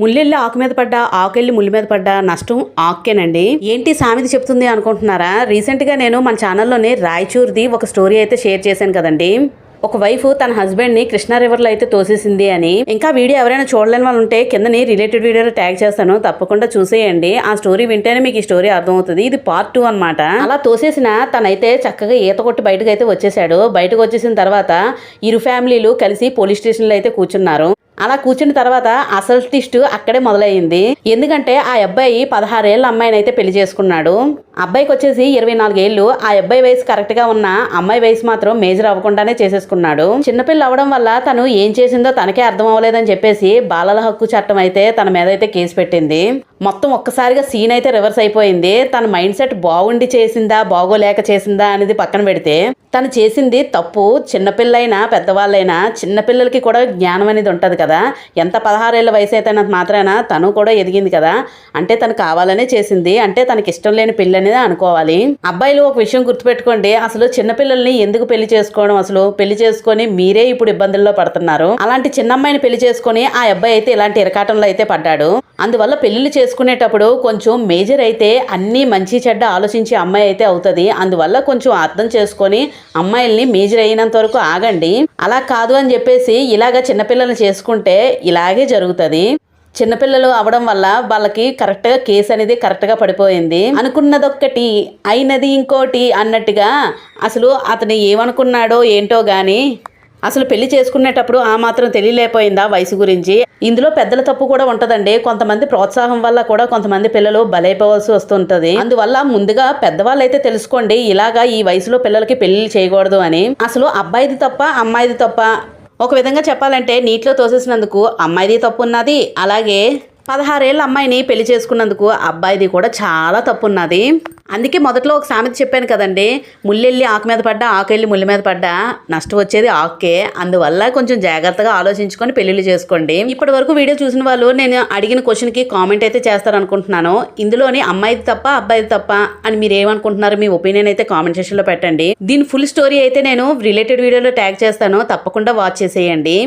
ముల్లెళ్ళి ఆకు మీద పడ్డా ఆకెళ్ళి ముళ్ళు మీద పడ్డా నష్టం ఆకేనండి. ఏంటి సామెత చెప్తుంది అనుకుంటున్నారా? రీసెంట్గా నేను మన ఛానల్లోనే రాయచూర్ది ఒక స్టోరీ అయితే షేర్ చేశాను కదండి. ఒక వైఫ్ తన హస్బెండ్ ని కృష్ణా రివర్ లో అయితే తోసేసింది అని. ఇంకా వీడియో ఎవరైనా చూడలేని వాళ్ళు ఉంటే కిందని రిలేటెడ్ వీడియోలో ట్యాగ్ చేస్తాను, తప్పకుండా చూసేయండి. ఆ స్టోరీ వింటేనే మీకు ఈ స్టోరీ అర్థమవుతుంది. ఇది పార్ట్ 2 అనమాట. అలా తోసేసిన తనైతే చక్కగా ఈత కొట్టి బయటకు అయితే వచ్చేసాడు. బయటకు వచ్చేసిన తర్వాత ఇరు ఫ్యామిలీలు కలిసి పోలీస్ స్టేషన్ లో అయితే కూర్చున్నారు. అలా కూర్చున్న తర్వాత అసలు ట్విస్ట్ అక్కడే మొదలయ్యింది. ఎందుకంటే ఆ అబ్బాయి 16 ఏళ్ళ అమ్మాయిని అయితే పెళ్లి చేసుకున్నాడు. అబ్బాయికి వచ్చేసి 24 ఏళ్ళు. ఆ అబ్బాయి వయసు కరెక్ట్ గా ఉన్న అమ్మాయి వయసు మాత్రం మేజర్ అవ్వకుండానే చేసేసుకున్నాడు. చిన్నపిల్ల అవడం వల్ల తను ఏం చేసిందో తనకే అర్థం అవ్వలేదని చెప్పేసి బాలల హక్కు చట్టం అయితే తన మీద అయితే కేసు పెట్టింది. మొత్తం ఒక్కసారిగా సీన్ అయితే రివర్స్ అయిపోయింది. తన మైండ్ సెట్ బాగుండి చేసిందా బాగోలేక చేసిందా అనేది పక్కన పెడితే తను చేసింది తప్పు. చిన్నపిల్లైనా పెద్దవాళ్ళైనా చిన్నపిల్లలకి కూడా జ్ఞానం అనేది ఉంటుంది కదా. ఎంత 16 ఏళ్ళ వయసు అయితే మాత్రాన తను కూడా ఎదిగింది కదా. అంటే తను కావాలనే చేసింది, అంటే తనకి ఇష్టం లేని పెళ్లి అనేది అనుకోవాలి. అబ్బాయిలు ఒక విషయం గుర్తుపెట్టుకోండి, అసలు చిన్నపిల్లల్ని ఎందుకు పెళ్లి చేసుకోవడం, అసలు పెళ్లి చేసుకొని మీరే ఇప్పుడు ఇబ్బందుల్లో పడుతున్నారు. అలాంటి చిన్న అమ్మాయిని పెళ్లి చేసుకొని ఆ అబ్బాయి అయితే ఇలాంటి ఇరకాటంలో అయితే పడ్డాడు. అందువల్ల పెళ్లిళ్ళు చేసుకునేటప్పుడు కొంచెం మేజర్ అయితే అన్ని మంచి చెడ్డ ఆలోచించే అమ్మాయి అయితే అవుతుంది. అందువల్ల కొంచెం అర్థం చేసుకొని అమ్మాయిల్ని మేజర్ అయినంత వరకు ఆగండి. అలా కాదు అని చెప్పేసి ఇలాగ చిన్నపిల్లల్ని చేసుకుంటే ఇలాగే జరుగుతుంది. చిన్నపిల్లలు అవడం వల్ల వాళ్ళకి కరెక్ట్గా కేసు అనేది కరెక్ట్గా పడిపోయింది. అనుకున్నదొక్కటి అయినది ఇంకోటి అన్నట్టుగా అసలు అతను ఏమనుకున్నాడో ఏంటో గాని అసలు పెళ్లి చేసుకునేటప్పుడు ఆ మాత్రం తెలియలేకపోయిందా వయసు గురించి. ఇందులో పెద్దల తప్పు కూడా ఉంటదండి. కొంతమంది ప్రోత్సాహం వల్ల కూడా కొంతమంది పిల్లలు బలైపోవాల్సి వస్తుంటది. అందువల్ల ముందుగా పెద్దవాళ్ళు అయితే తెలుసుకోండి, ఇలాగా ఈ వయసులో పిల్లలకి పెళ్లి చేయకూడదు అని. అసలు అబ్బాయిది తప్ప అమ్మాయిది తప్ప? ఒక విధంగా చెప్పాలంటే నీటిలో తోసేసినందుకు అమ్మాయిది తప్పు ఉన్నది, అలాగే 16 ఏళ్ళ అమ్మాయిని పెళ్లి చేసుకున్నందుకు అబ్బాయిది కూడా చాలా తప్పు ఉన్నది. అందుకే మొదట్లో ఒక సామెత చెప్పాను కదండి, ముల్లెళ్ళి ఆకు మీద పడ్డా ఆకెళ్ళి ముళ్ళ మీద పడ్డా నష్టం వచ్చేది ఆకే. అందువల్ల కొంచెం జాగ్రత్తగా ఆలోచించుకొని పెళ్లిళ్ళు చేసుకోండి. ఇప్పటి వరకు వీడియో చూసిన వాళ్ళు నేను అడిగిన క్వశ్చన్కి కామెంట్ అయితే చేస్తారనుకుంటున్నాను. ఇందులోని అమ్మాయిది తప్ప అబ్బాయిది తప్ప అని మీరు ఏమనుకుంటున్నారు, మీ ఒపీనియన్ అయితే కామెంట్ సెక్షన్లో పెట్టండి. దీని ఫుల్ స్టోరీ అయితే నేను రిలేటెడ్ వీడియోలో ట్యాగ్ చేస్తాను, తప్పకుండా వాచ్ చేసేయండి.